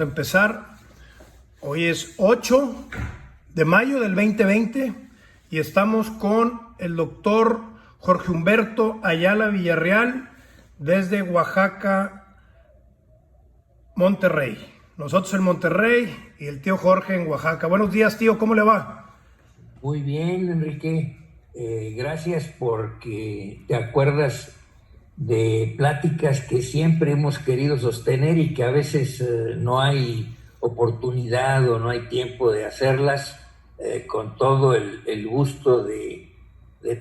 Empezar, hoy es 8 de mayo del 2020 y estamos con el doctor Jorge Humberto Ayala Villarreal desde Oaxaca, Monterrey. Nosotros en Monterrey y el tío Jorge en Oaxaca. Buenos días, tío, ¿cómo le va? Muy bien, Enrique. Gracias porque te acuerdas de pláticas que siempre hemos querido sostener y que a veces no hay oportunidad o no hay tiempo de hacerlas, con todo el gusto de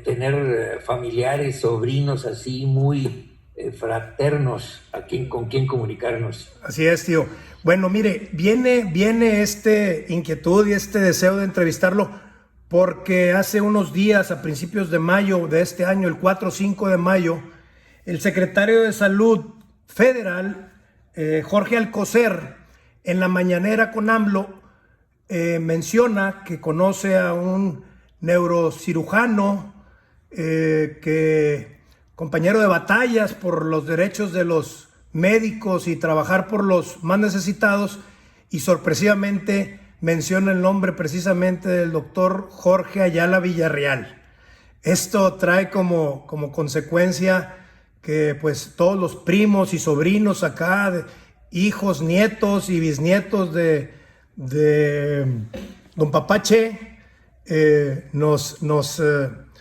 tener familiares, sobrinos así muy fraternos con quien comunicarnos. Así es, tío. Bueno, mire, viene este inquietud y este deseo de entrevistarlo porque hace unos días, a principios de mayo de este año, el 4 o 5 de mayo, el secretario de Salud Federal, Jorge Alcocer, en la mañanera con AMLO, menciona que conoce a un neurocirujano, compañero de batallas por los derechos de los médicos y trabajar por los más necesitados, y sorpresivamente menciona el nombre precisamente del doctor Jorge Ayala Villarreal. Esto trae como consecuencia que pues todos los primos y sobrinos acá, hijos, nietos y bisnietos de don Papá Che, nos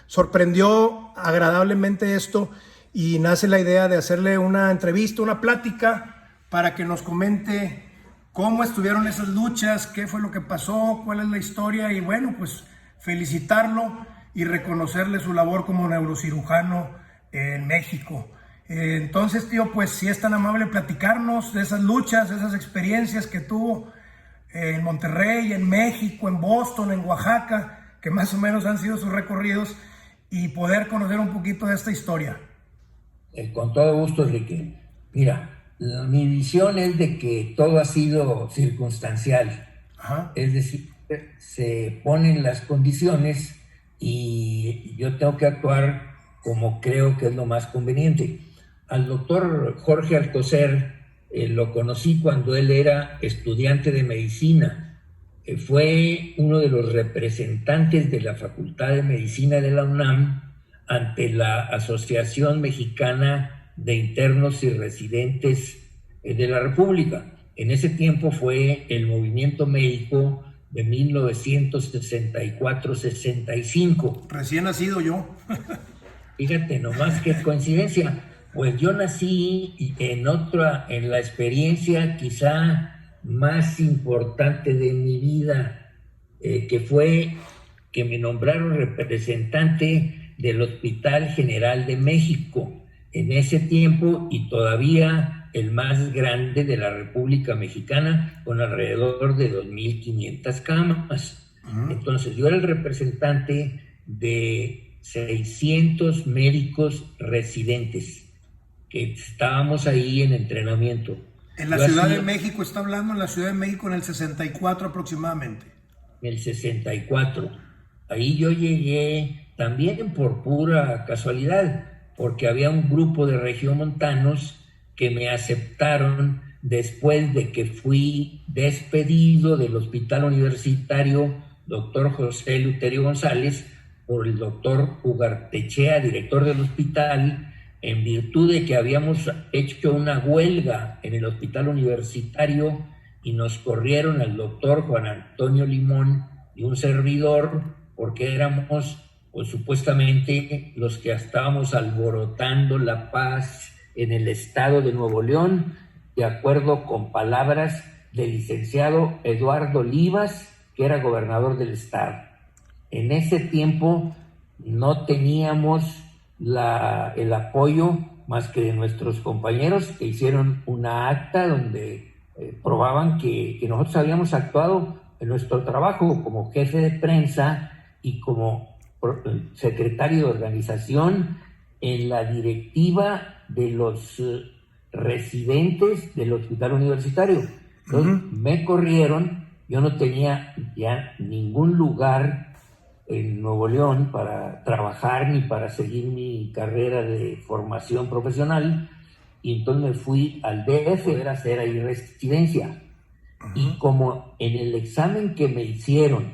sorprendió agradablemente esto y nace la idea de hacerle una entrevista, una plática para que nos comente cómo estuvieron esas luchas, qué fue lo que pasó, cuál es la historia y bueno, pues felicitarlo y reconocerle su labor como neurocirujano en México. Entonces, tío, pues si es tan amable platicarnos de esas luchas, de esas experiencias que tuvo en Monterrey, en México, en Boston, en Oaxaca, que más o menos han sido sus recorridos, y poder conocer un poquito de esta historia. Con todo gusto, Enrique. Mira, mi visión es de que todo ha sido circunstancial. Ajá. Es decir, se ponen las condiciones y yo tengo que actuar como creo que es lo más conveniente. Al doctor Jorge Alcocer lo conocí cuando él era estudiante de medicina. Fue uno de los representantes de la Facultad de Medicina de la UNAM ante la Asociación Mexicana de Internos y Residentes de la República. En ese tiempo fue el movimiento médico de 1964-65. Recién nacido yo. Fíjate nomás qué coincidencia. Pues yo nací en la experiencia quizá más importante de mi vida, que fue que me nombraron representante del Hospital General de México en ese tiempo y todavía el más grande de la República Mexicana, con alrededor de 2.500 camas. Entonces yo era el representante de 600 médicos residentes que estábamos ahí en entrenamiento. En la Ciudad de México, está hablando en la Ciudad de México en el 64 aproximadamente. En el 64. Ahí yo llegué también por pura casualidad, porque había un grupo de regiomontanos que me aceptaron después de que fui despedido del Hospital Universitario Dr. José Eleuterio González por el doctor Ugartechea, director del hospital, en virtud de que habíamos hecho una huelga en el hospital universitario y nos corrieron al doctor Juan Antonio Limón y un servidor porque éramos pues supuestamente los que estábamos alborotando la paz en el estado de Nuevo León, de acuerdo con palabras del licenciado Eduardo Olivas, que era gobernador del estado. En ese tiempo no teníamos el apoyo más que de nuestros compañeros que hicieron una acta donde probaban que nosotros habíamos actuado en nuestro trabajo como jefe de prensa y como secretario de organización en la directiva de los residentes del hospital universitario. Entonces me corrieron, yo no tenía ya ningún lugar en Nuevo León para trabajar ni para seguir mi carrera de formación profesional, y entonces me fui al DF a hacer ahí residencia. Y como en el examen que me hicieron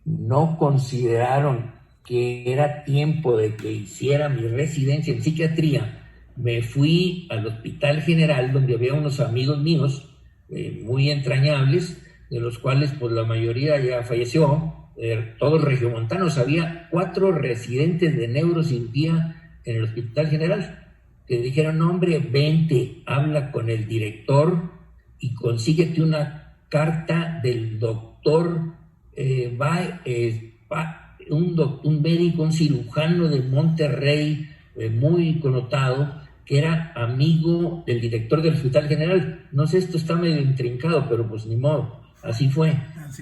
no consideraron que era tiempo de que hiciera mi residencia en psiquiatría, me fui al Hospital General, donde había unos amigos míos muy entrañables, de los cuales pues la mayoría ya falleció, todos regiomontanos. Había 4 residentes de neurocirugía en el Hospital General que dijeron: no, hombre, vente, habla con el director y consíguete una carta del doctor, un médico, un cirujano de Monterrey, muy connotado, que era amigo del director del Hospital General. No sé, esto está medio intrincado, pero pues ni modo, así fue.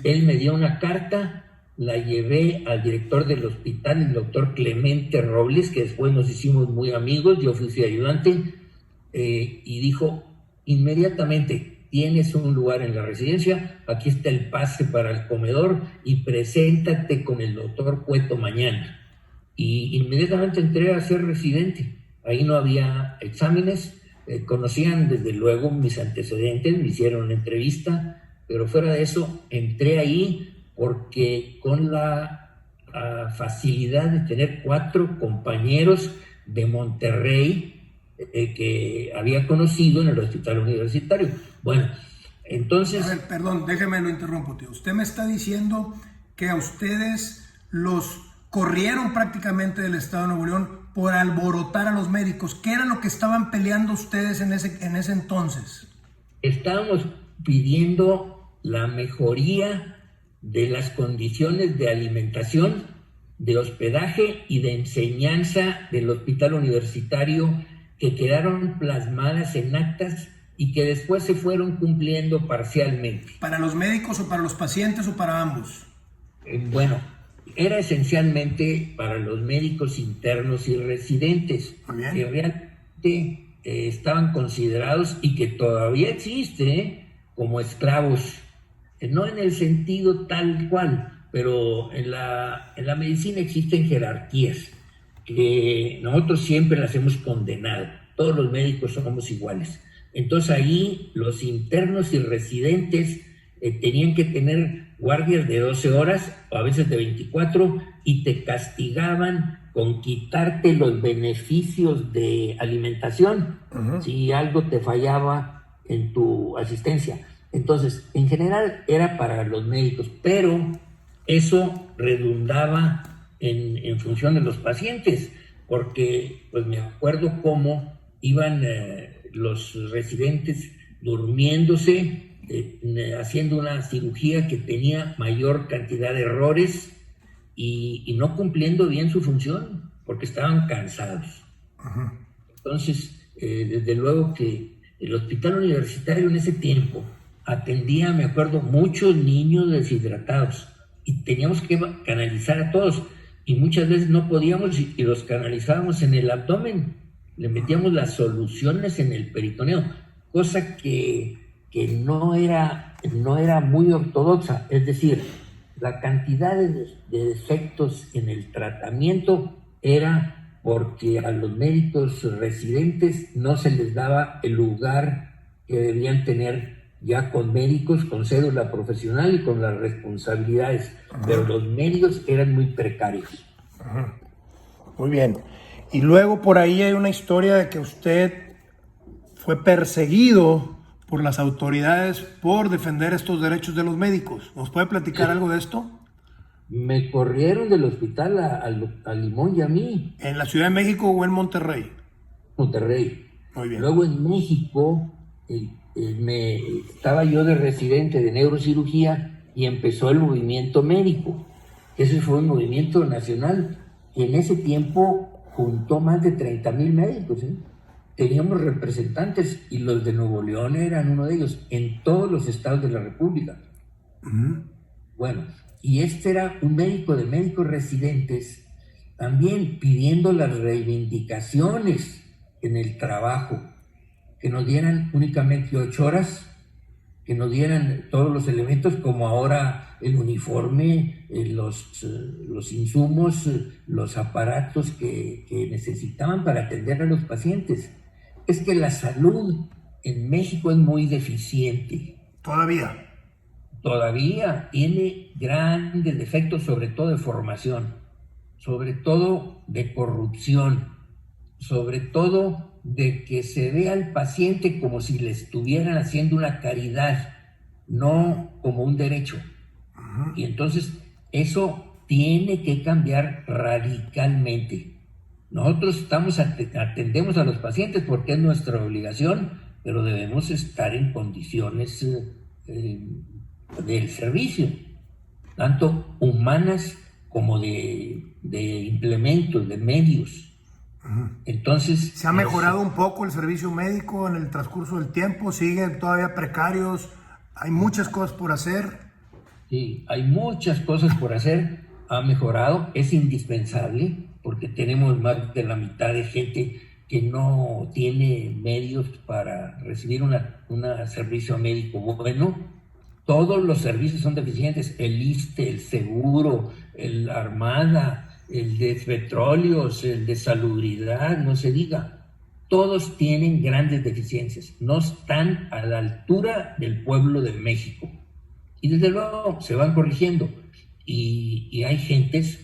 Él me dio una carta, la llevé al director del hospital, el doctor Clemente Robles, que después nos hicimos muy amigos, yo fui su ayudante, y dijo inmediatamente: tienes un lugar en la residencia, aquí está el pase para el comedor y preséntate con el doctor Cueto mañana. Y inmediatamente entré a ser residente. Ahí no había exámenes, conocían desde luego mis antecedentes, me hicieron una entrevista, pero fuera de eso entré ahí porque con la facilidad de tener 4 compañeros de Monterrey que había conocido en el hospital universitario. Bueno, entonces... A ver, perdón, déjeme lo interrumpo, tío. Usted me está diciendo que a ustedes los corrieron prácticamente del estado de Nuevo León por alborotar a los médicos. ¿Qué era lo que estaban peleando ustedes en ese entonces? Estábamos pidiendo la mejoría de las condiciones de alimentación, de hospedaje y de enseñanza del hospital universitario, que quedaron plasmadas en actas y que después se fueron cumpliendo parcialmente. ¿Para los médicos o para los pacientes o para ambos? Bueno, era esencialmente para los médicos internos y residentes, que realmente estaban considerados y que todavía existe como esclavos, no en el sentido tal cual, pero en la medicina existen jerarquías que nosotros siempre las hemos condenado. Todos los médicos somos iguales. Entonces ahí los internos y residentes tenían que tener guardias de 12 horas o a veces de 24, y te castigaban con quitarte los beneficios de alimentación si algo te fallaba en tu asistencia. Entonces, en general era para los médicos, pero eso redundaba en función de los pacientes, porque pues me acuerdo cómo iban los residentes durmiéndose, haciendo una cirugía que tenía mayor cantidad de errores y no cumpliendo bien su función porque estaban cansados. Entonces, desde luego que el hospital universitario en ese tiempo atendía, me acuerdo, muchos niños deshidratados y teníamos que canalizar a todos, y muchas veces no podíamos y los canalizábamos en el abdomen, le metíamos las soluciones en el peritoneo, cosa que no era muy ortodoxa. Es decir, la cantidad de defectos en el tratamiento era porque a los médicos residentes no se les daba el lugar que debían tener ya con médicos con cédula profesional y con las responsabilidades, pero los medios eran muy precarios. Muy bien. Y luego por ahí hay una historia de que usted fue perseguido por las autoridades por defender estos derechos de los médicos. ¿Nos puede platicar algo de esto? Me corrieron del hospital a Limón y a mí. ¿En la Ciudad de México o en Monterrey? Monterrey. Muy bien. Luego en México estaba yo de residente de neurocirugía y empezó el movimiento médico. Ese fue un movimiento nacional que en ese tiempo juntó más de 30,000 médicos, ¿eh? Teníamos representantes y los de Nuevo León eran uno de ellos en todos los estados de la República. Bueno, y este era un médico de médicos residentes también pidiendo las reivindicaciones en el trabajo, que nos dieran únicamente 8 horas, que nos dieran todos los elementos como ahora el uniforme, los insumos, los aparatos que necesitaban para atender a los pacientes. Es que la salud en México es muy deficiente. Todavía. todavía tiene grandes defectos, sobre todo de formación, sobre todo de corrupción, sobre todo de que se ve al paciente como si le estuvieran haciendo una caridad, no como un derecho. Y entonces eso tiene que cambiar radicalmente. Nosotros atendemos a los pacientes porque es nuestra obligación, pero debemos estar en condiciones del servicio, tanto humanas como de implementos, de medios. Entonces, ¿se ha mejorado un poco el servicio médico en el transcurso del tiempo? ¿Siguen todavía precarios? ¿Hay muchas cosas por hacer? Sí, hay muchas cosas por hacer. Ha mejorado, es indispensable, porque tenemos más de la mitad de gente que no tiene medios para recibir un servicio médico bueno. Todos los servicios son deficientes, el ISSSTE, el seguro, el Armada, el de petróleos, el de salubridad, no se diga. Todos tienen grandes deficiencias, no están a la altura del pueblo de México. Y desde luego se van corrigiendo y hay gentes,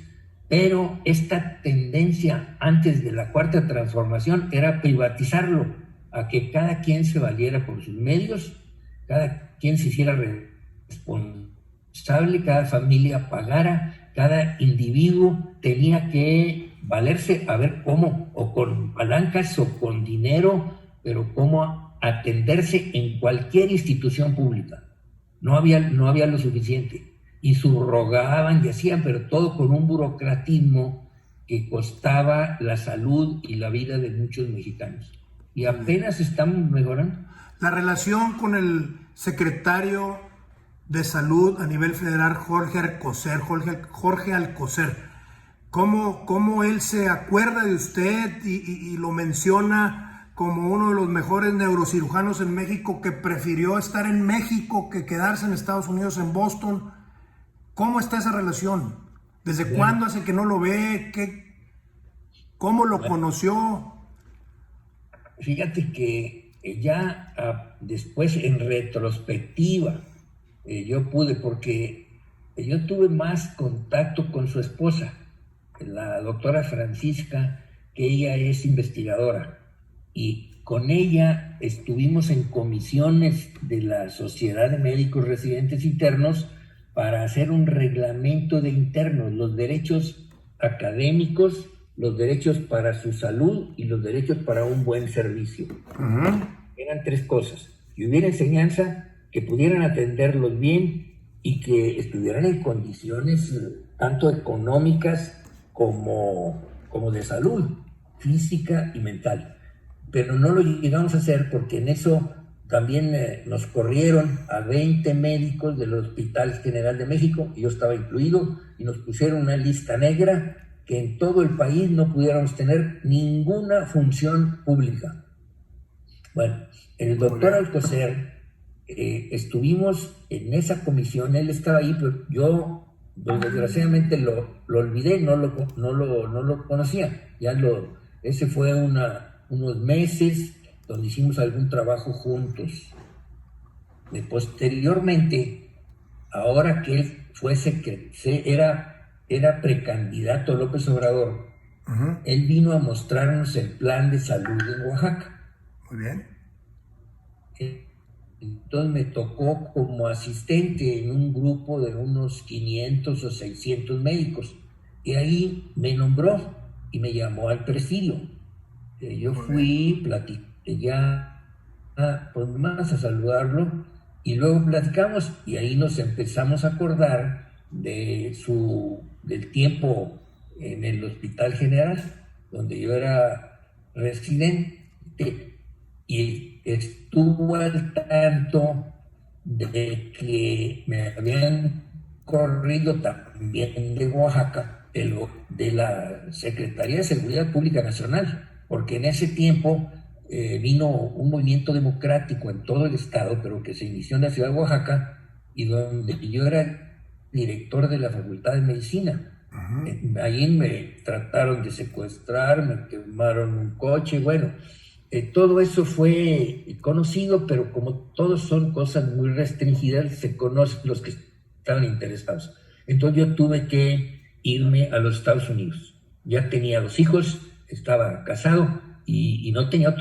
pero esta tendencia antes de la Cuarta Transformación era privatizarlo, a que cada quien se valiera por sus medios, cada quien se hiciera responsable, cada familia pagara, cada individuo tenía que valerse a ver cómo, o con palancas o con dinero, pero cómo atenderse en cualquier institución pública. No había lo suficiente. Y subrogaban y hacían, pero todo con un burocratismo que costaba la salud y la vida de muchos mexicanos. Y apenas estamos mejorando. La relación con el secretario de Salud a nivel federal, Jorge Alcocer, ¿cómo él se acuerda de usted y lo menciona como uno de los mejores neurocirujanos en México, que prefirió estar en México que quedarse en Estados Unidos, en Boston? ¿Cómo está esa relación? ¿Desde cuándo hace que no lo ve? ¿Cómo lo conoció? Fíjate que ya después, en retrospectiva, yo pude, porque yo tuve más contacto con su esposa, la doctora Francisca, que ella es investigadora, y con ella estuvimos en comisiones de la Sociedad de Médicos Residentes Internos para hacer un reglamento de internos, los derechos académicos, los derechos para su salud y los derechos para un buen servicio. Eran tres cosas: que hubiera enseñanza, que pudieran atenderlos bien y que estuvieran en condiciones tanto económicas como de salud física y mental. Pero no lo llegamos a hacer porque en eso también nos corrieron a 20 médicos del Hospital General de México, y yo estaba incluido, y nos pusieron una lista negra que en todo el país no pudiéramos tener ninguna función pública. Bueno, el doctor Alcocer, estuvimos en esa comisión, él estaba ahí, pero yo desgraciadamente lo olvidé, no lo conocía. Ese fue unos meses donde hicimos algún trabajo juntos. Posteriormente, ahora que él era precandidato López Obrador, él vino a mostrarnos el plan de salud en Oaxaca. Muy bien. Entonces me tocó como asistente en un grupo de unos 500 o 600 médicos, y ahí me nombró y me llamó al presidio. Yo fui, platiqué ya pues más a saludarlo, y luego platicamos, y ahí nos empezamos a acordar del tiempo en el Hospital General, donde yo era residente, y estuvo al tanto de que me habían corrido también de Oaxaca, de la Secretaría de Seguridad Pública Nacional, porque en ese tiempo vino un movimiento democrático en todo el estado, pero que se inició en la ciudad de Oaxaca, y donde yo era director de la Facultad de Medicina. Ahí me trataron de secuestrar, me quemaron un coche, bueno, todo eso fue conocido, pero como todos son cosas muy restringidas, se conocen los que estaban interesados. Entonces yo tuve que irme a los Estados Unidos. Ya tenía 2 hijos, estaba casado y no tenía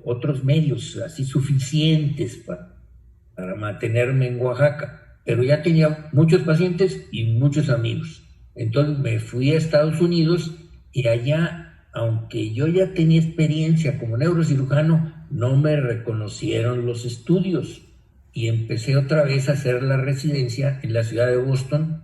otros medios así suficientes para mantenerme en Oaxaca, pero ya tenía muchos pacientes y muchos amigos. Entonces me fui a Estados Unidos y allá, aunque yo ya tenía experiencia como neurocirujano, no me reconocieron los estudios y empecé otra vez a hacer la residencia en la ciudad de Boston.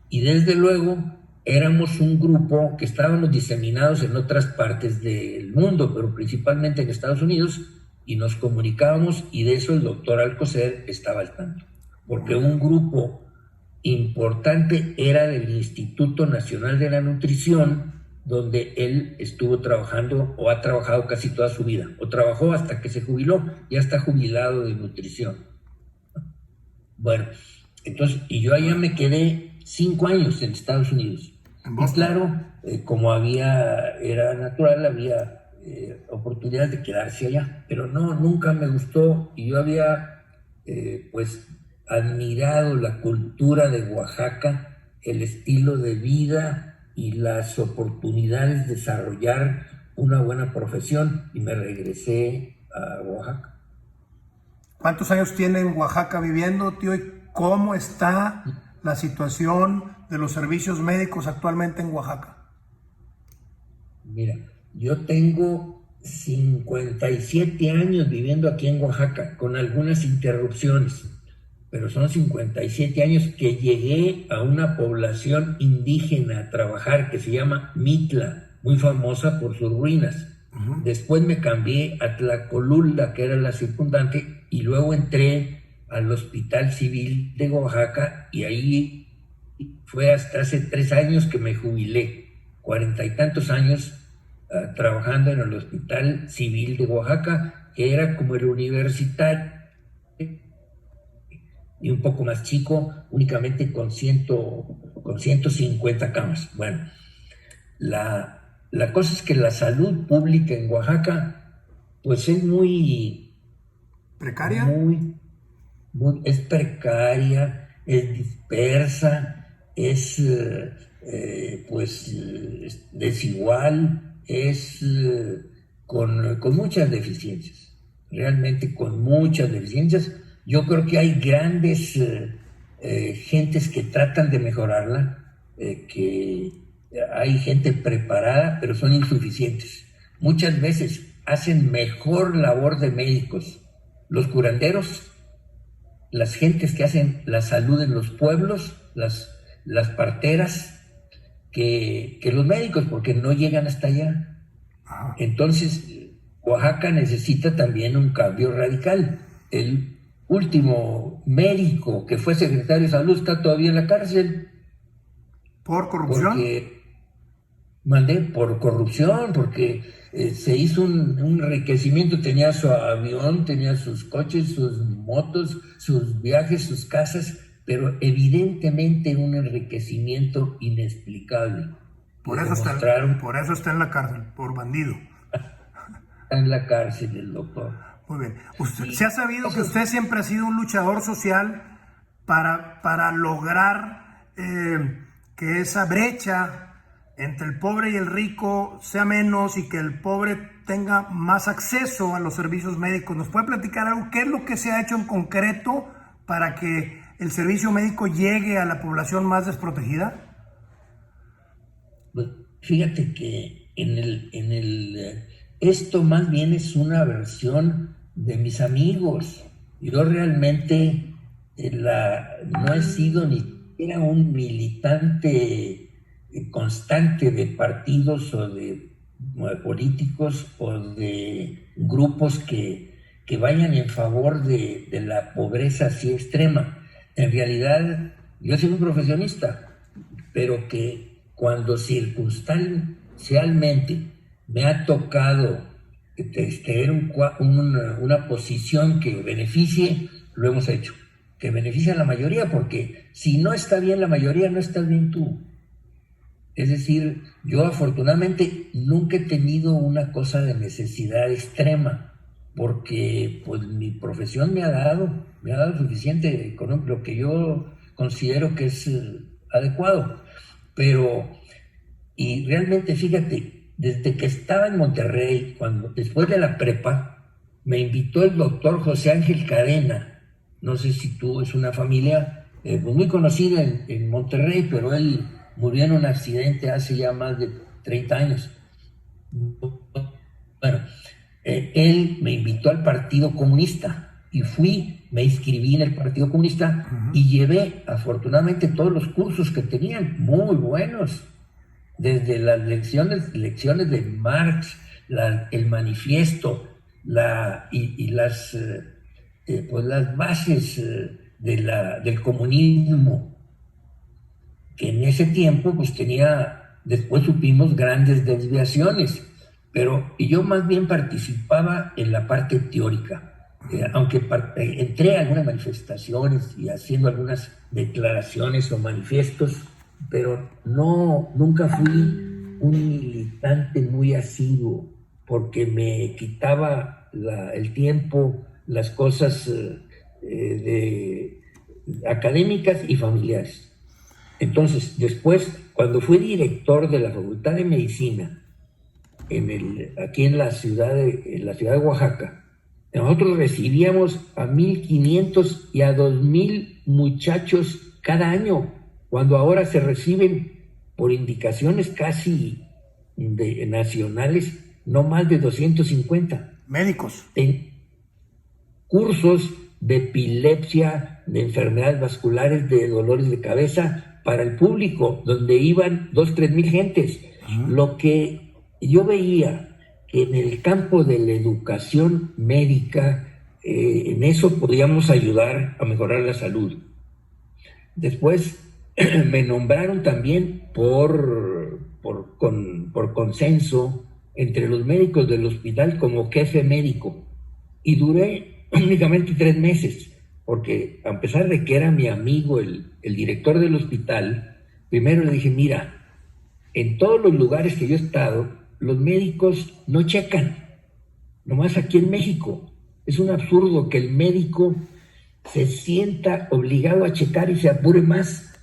Y desde luego éramos un grupo que estábamos diseminados en otras partes del mundo, pero principalmente en Estados Unidos, y nos comunicábamos, y de eso el doctor Alcocer estaba al tanto, porque un grupo importante era del Instituto Nacional de la Nutrición, donde él estuvo trabajando o ha trabajado casi toda su vida, o trabajó hasta que se jubiló, ya está jubilado de nutrición. Bueno, entonces, y yo allá me quedé 5 años en Estados Unidos. Y claro, como era natural, había oportunidades de quedarse allá, pero no, nunca me gustó, y yo había pues admirado la cultura de Oaxaca, el estilo de vida y las oportunidades de desarrollar una buena profesión, y me regresé a Oaxaca. ¿Cuántos años tiene en Oaxaca viviendo, tío? ¿Y cómo está la situación de los servicios médicos actualmente en Oaxaca? Mira, yo tengo 57 años viviendo aquí en Oaxaca, con algunas interrupciones, pero son 57 años que llegué a una población indígena a trabajar que se llama Mitla, muy famosa por sus ruinas. Después me cambié a Tlacolula, que era la circundante, y luego entré al Hospital Civil de Oaxaca, y ahí fue hasta hace 3 años que me jubilé, 40 y tantos años trabajando en el Hospital Civil de Oaxaca, que era como el universitario y un poco más chico, únicamente con 150 camas. Bueno, la cosa es que la salud pública en Oaxaca pues es muy ¿precaria? Es precaria, es dispersa, es desigual, es con muchas deficiencias, realmente con muchas deficiencias. Yo creo que hay grandes gentes que tratan de mejorarla, que hay gente preparada, pero son insuficientes. Muchas veces hacen mejor labor de médicos los curanderos, las gentes que hacen la salud en los pueblos, las parteras, que los médicos, porque no llegan hasta allá. Entonces, Oaxaca necesita también un cambio radical. El último médico que fue secretario de salud está todavía en la cárcel. ¿Por corrupción? Por corrupción, porque se hizo un enriquecimiento, tenía su avión, tenía sus coches, sus motos, sus viajes, sus casas, pero evidentemente un enriquecimiento inexplicable. Por eso está en la cárcel, por bandido. Está en la cárcel el doctor. Muy bien. Se ha sabido que usted siempre ha sido un luchador social para lograr que esa brecha entre el pobre y el rico sea menos y que el pobre tenga más acceso a los servicios médicos. ¿Nos puede platicar algo? ¿Qué es lo que se ha hecho en concreto para que el servicio médico llegue a la población más desprotegida? Pues fíjate que esto más bien es una versión de mis amigos. Yo realmente no he sido ni siquiera un militante constante de partidos o de políticos o de grupos que vayan en favor de la pobreza así extrema. En realidad, yo soy un profesionista, pero que cuando circunstancialmente me ha tocado tener una posición que beneficie, lo hemos hecho, que beneficie a la mayoría, porque si no está bien la mayoría, no estás bien tú. Es decir, yo afortunadamente nunca he tenido una cosa de necesidad extrema, porque pues mi profesión me ha dado suficiente con lo que yo considero que es adecuado. Pero, y realmente fíjate, desde que estaba en Monterrey, después de la prepa, me invitó el doctor José Ángel Cadena. No sé si tú, es una familia pues muy conocida en Monterrey, pero él murió en un accidente hace ya más de 30 años. Bueno, él me invitó al Partido Comunista y me inscribí en el Partido Comunista y llevé afortunadamente todos los cursos que tenían, muy buenos, desde las lecciones de Marx, el manifiesto, pues las bases del comunismo, que en ese tiempo pues después supimos grandes desviaciones, y yo más bien participaba en la parte teórica, aunque entré a algunas manifestaciones y haciendo algunas declaraciones o manifiestos, pero nunca fui un militante muy asiduo, porque me quitaba el tiempo, las cosas académicas y familiares. Entonces, después, cuando fui director de la Facultad de Medicina, aquí en la ciudad de Oaxaca, nosotros recibíamos a 1,500 y a 2,000 muchachos cada año, cuando ahora se reciben por indicaciones casi nacionales, no más de 250. Médicos. En cursos de epilepsia, de enfermedades vasculares, de dolores de cabeza, para el público, donde iban 2,000-3,000 gentes. Lo que yo veía que en el campo de la educación médica, en eso podíamos ayudar a mejorar la salud. Después me nombraron también por consenso entre los médicos del hospital como jefe médico, y duré únicamente 3 meses, porque a pesar de que era mi amigo el director del hospital, primero le dije: mira, en todos los lugares que yo he estado, los médicos no checan, nomás aquí en México. Es un absurdo que el médico se sienta obligado a checar y se apure más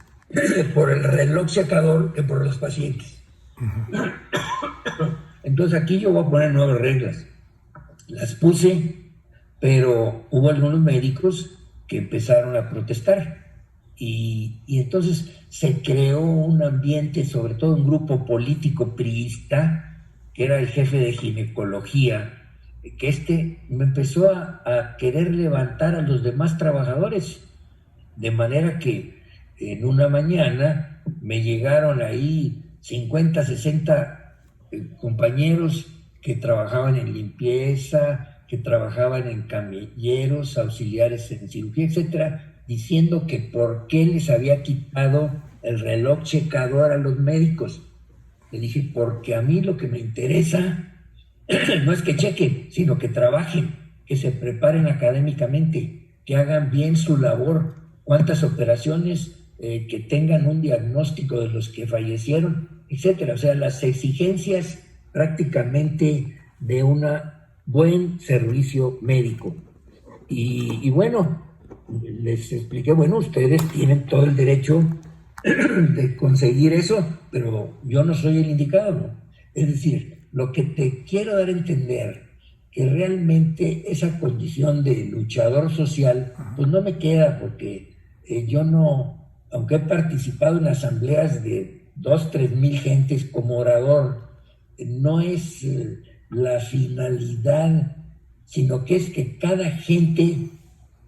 por el reloj checador que por los pacientes. Entonces aquí yo voy a poner nuevas reglas. Las puse, pero hubo algunos médicos que empezaron a protestar, y entonces se creó un ambiente, sobre todo un grupo político priista, que era el jefe de ginecología, que me empezó a querer levantar a los demás trabajadores, de manera que en una mañana me llegaron ahí 50, 60 compañeros que trabajaban en limpieza, que trabajaban en camilleros, auxiliares en cirugía, etcétera, diciendo que por qué les había quitado el reloj checador a los médicos. Le dije: porque a mí lo que me interesa no es que chequen, sino que trabajen, que se preparen académicamente, que hagan bien su labor, cuántas operaciones, que tengan un diagnóstico de los que fallecieron, etcétera. O sea, las exigencias prácticamente de un buen servicio médico. Y bueno, les expliqué: bueno, ustedes tienen todo el derecho de conseguir eso, pero yo no soy el indicado, ¿no? Es decir, lo que te quiero dar a entender, que realmente esa condición de luchador social, pues no me queda, porque yo no, aunque he participado en asambleas de 2,000-3,000 gentes como orador, no es la finalidad, sino que es que cada gente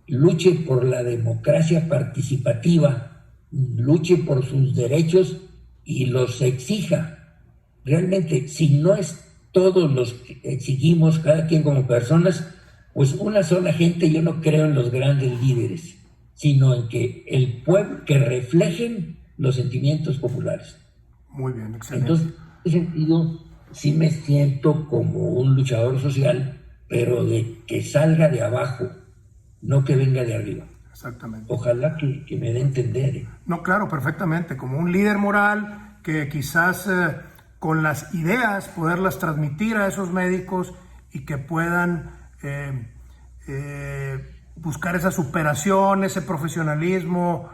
luche por la democracia participativa, luche por sus derechos y los exija. Realmente, si no es todos los que exigimos, cada quien como personas, pues una sola gente, yo no creo en los grandes líderes, sino en que el pueblo, que reflejen los sentimientos populares. Muy bien, excelente. Entonces, en ese sentido, sí me siento como un luchador social, pero de que salga de abajo, no que venga de arriba. Exactamente. Ojalá que me dé a entender. No, claro, perfectamente. Como un líder moral que quizás con las ideas poderlas transmitir a esos médicos y que puedan buscar esa superación, ese profesionalismo,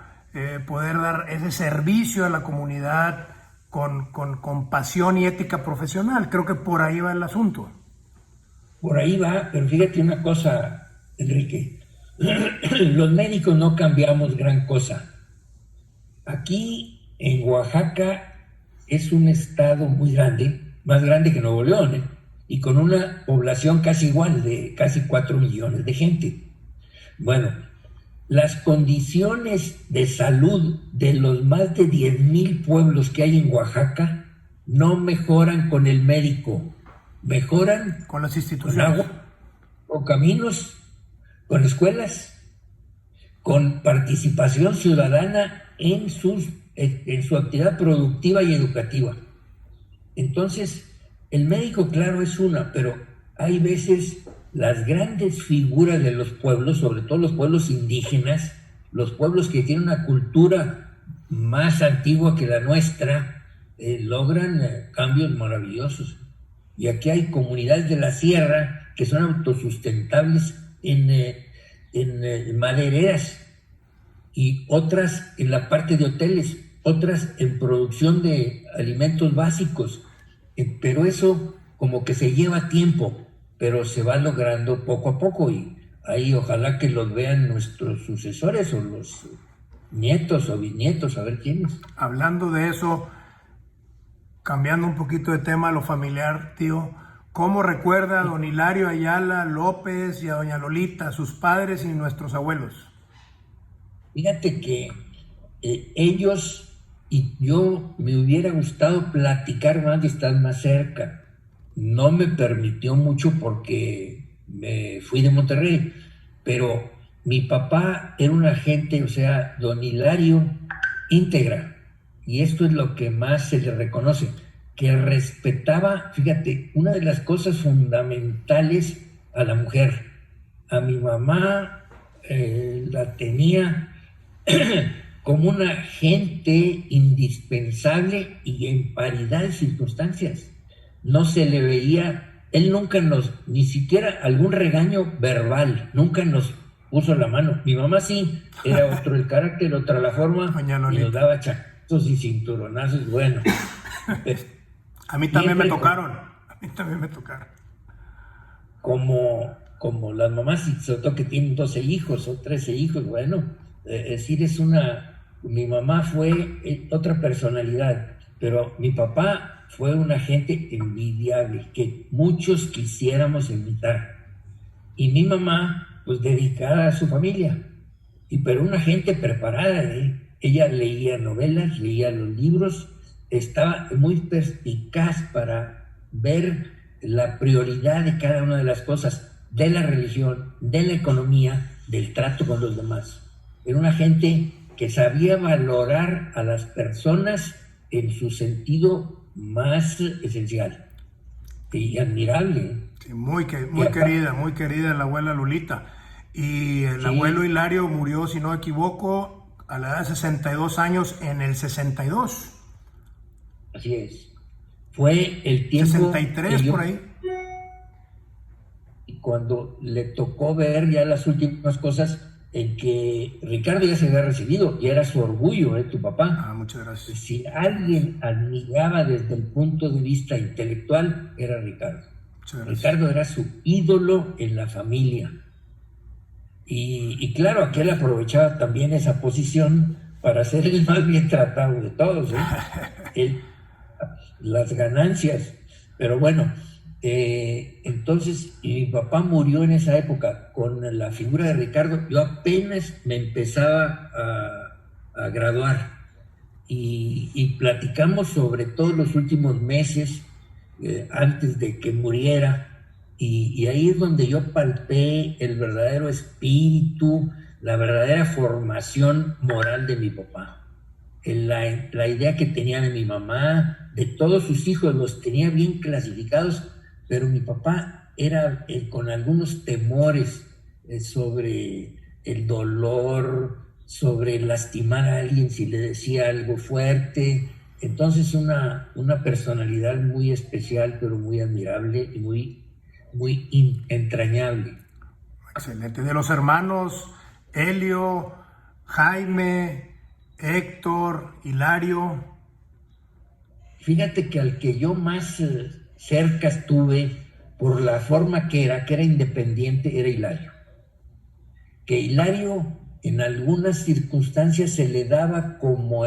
poder dar ese servicio a la comunidad con pasión y ética profesional. Creo que por ahí va el asunto. Por ahí va, pero fíjate una cosa, Enrique. Los médicos no cambiamos gran cosa. Aquí en Oaxaca es un estado muy grande, más grande que Nuevo León, y con una población casi igual, de casi 4 millones de gente. Bueno, las condiciones de salud de los más de 10,000 pueblos que hay en Oaxaca no mejoran con el médico, mejoran con las con instituciones, agua, con caminos, con escuelas, con participación ciudadana en su actividad productiva y educativa. Entonces, el médico, claro, es una, pero hay veces las grandes figuras de los pueblos, sobre todo los pueblos indígenas, los pueblos que tienen una cultura más antigua que la nuestra, logran cambios maravillosos. Y aquí hay comunidades de la sierra que son autosustentables en madereras, y otras en la parte de hoteles, otras en producción de alimentos básicos. Pero eso como que se lleva tiempo, pero se va logrando poco a poco, y ahí ojalá que los vean nuestros sucesores o los nietos o bisnietos, a ver quiénes. Hablando de eso, cambiando un poquito de tema a lo familiar, tío, ¿cómo recuerda a don Hilario Ayala López y a doña Lolita, sus padres y nuestros abuelos? Fíjate que ellos y yo me hubiera gustado platicar más y estar más cerca. No me permitió mucho porque me fui de Monterrey, pero mi papá era un agente, o sea, don Hilario íntegra, y esto es lo que más se le reconoce, que respetaba, fíjate, una de las cosas fundamentales a la mujer. A mi mamá la tenía como una agente indispensable y en paridad de circunstancias. No se le veía, él nunca ni siquiera algún regaño verbal, nunca nos puso la mano. Mi mamá sí, era otro el carácter, otra la forma, y nos daba chacazos y cinturonazos, bueno. A mí también me tocaron, Como las mamás, y sobre todo que tienen 12 hijos o 13 hijos, bueno, es decir, mi mamá fue otra personalidad, pero mi papá fue una gente envidiable, que muchos quisiéramos imitar. Y mi mamá, pues dedicada a su familia, pero una gente preparada, Ella leía novelas, leía los libros, estaba muy perspicaz para ver la prioridad de cada una de las cosas, de la religión, de la economía, del trato con los demás. Era una gente que sabía valorar a las personas en su sentido más esencial y admirable. Sí, muy querida la abuela Lolita. Y el abuelo Hilario murió, si no me equivoco, a la edad de 62 años en el 62. Así es. Fue el tiempo... 63 por ahí. Y cuando le tocó ver ya las últimas cosas en que Ricardo ya se había recibido, y era su orgullo, tu papá. Muchas gracias. Si alguien admiraba desde el punto de vista intelectual, era Ricardo. Ricardo era su ídolo en la familia. Y claro, aquel aprovechaba también esa posición para ser el más bien tratado de todos, las ganancias. Pero bueno, entonces mi papá murió en esa época con la figura de Ricardo. Yo apenas me empezaba a graduar, y platicamos sobre todos los últimos meses antes de que muriera, y ahí es donde yo palpé el verdadero espíritu, la verdadera formación moral de mi papá. La idea que tenía de mi mamá, de todos sus hijos, los tenía bien clasificados, pero mi papá era con algunos temores sobre el dolor, sobre lastimar a alguien si le decía algo fuerte, Entonces una personalidad muy especial, pero muy admirable y muy entrañable. Excelente. De los hermanos Helio, Jaime, Héctor, Hilario. Fíjate que al que yo más cerca estuve por la forma que era independiente, era Hilario. Que Hilario en algunas circunstancias se le daba como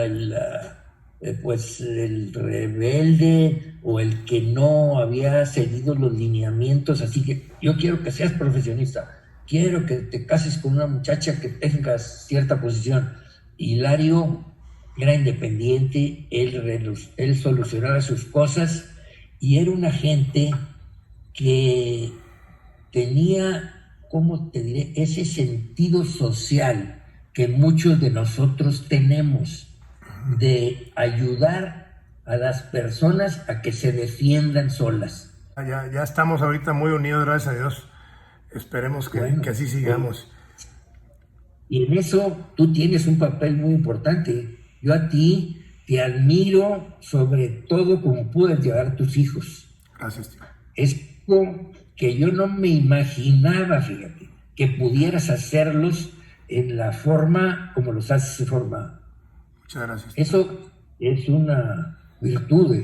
pues el rebelde o el que no había seguido los lineamientos, así que yo quiero que seas profesionista, quiero que te cases con una muchacha que tengas cierta posición. Hilario era independiente, él solucionaba sus cosas y era una gente que tenía, ¿cómo te diré?, ese sentido social que muchos de nosotros tenemos, de ayudar a las personas a que se defiendan solas. Ya estamos ahorita muy unidos, gracias a Dios. Esperemos que así sigamos. Y en eso tú tienes un papel muy importante. Yo a ti te admiro sobre todo como puedes llevar a tus hijos. Gracias, tío. Es algo que yo no me imaginaba, fíjate, que pudieras hacerlos en la forma como los haces formado. Muchas gracias. Eso es una virtud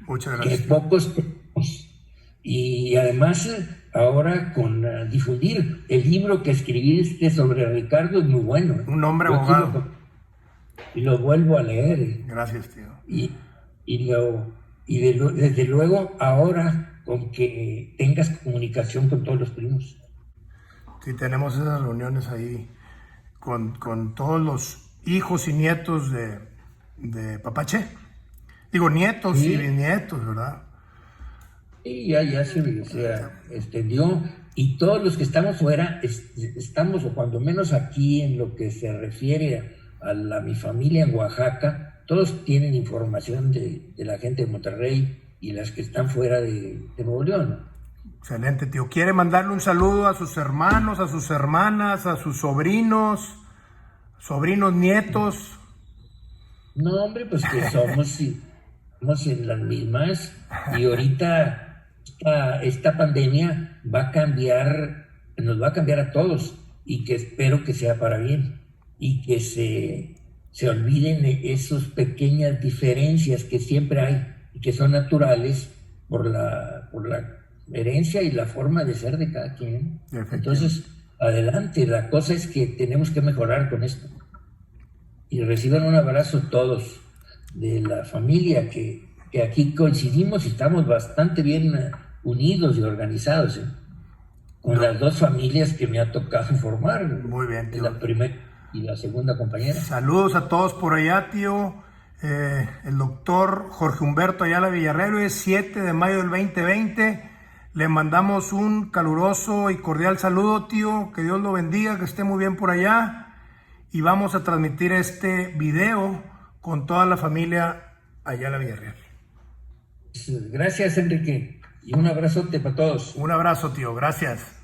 Muchas gracias. que pocos tenemos. Y además ahora con difundir el libro que escribiste sobre Ricardo es muy bueno. Un hombre abogado. Y lo vuelvo a leer. Gracias, tío. Desde luego ahora con que tengas comunicación con todos los primos. Sí, tenemos esas reuniones ahí con todos los hijos y nietos de Papache. Digo, nietos y bisnietos, ¿verdad? Y ya se extendió. Y todos los que estamos fuera, estamos, o cuando menos aquí en lo que se refiere a mi familia en Oaxaca, todos tienen información de la gente de Monterrey y las que están fuera de Nuevo León. Excelente, tío. ¿Quiere mandarle un saludo a sus hermanos, a sus hermanas, a sus sobrinos, nietos? No, hombre, pues que somos en las mismas, y ahorita esta pandemia nos va a cambiar a todos, y que espero que sea para bien, y que se olviden esas pequeñas diferencias que siempre hay y que son naturales por la herencia y la forma de ser de cada quien. Entonces, adelante, la cosa es que tenemos que mejorar con esto. Y reciban un abrazo todos de la familia que aquí coincidimos y estamos bastante bien unidos y organizados, con las dos familias que me ha tocado formar. Muy bien, tío. La primera y la segunda compañera. Saludos a todos por allá, tío. El doctor Jorge Humberto Ayala Villarreal, es 7 de mayo del 2020. Le mandamos un caluroso y cordial saludo, tío. Que Dios lo bendiga, que esté muy bien por allá. Y vamos a transmitir este video con toda la familia Ayala Villarreal. Gracias, Enrique. Y un abrazote para todos. Un abrazo, tío. Gracias.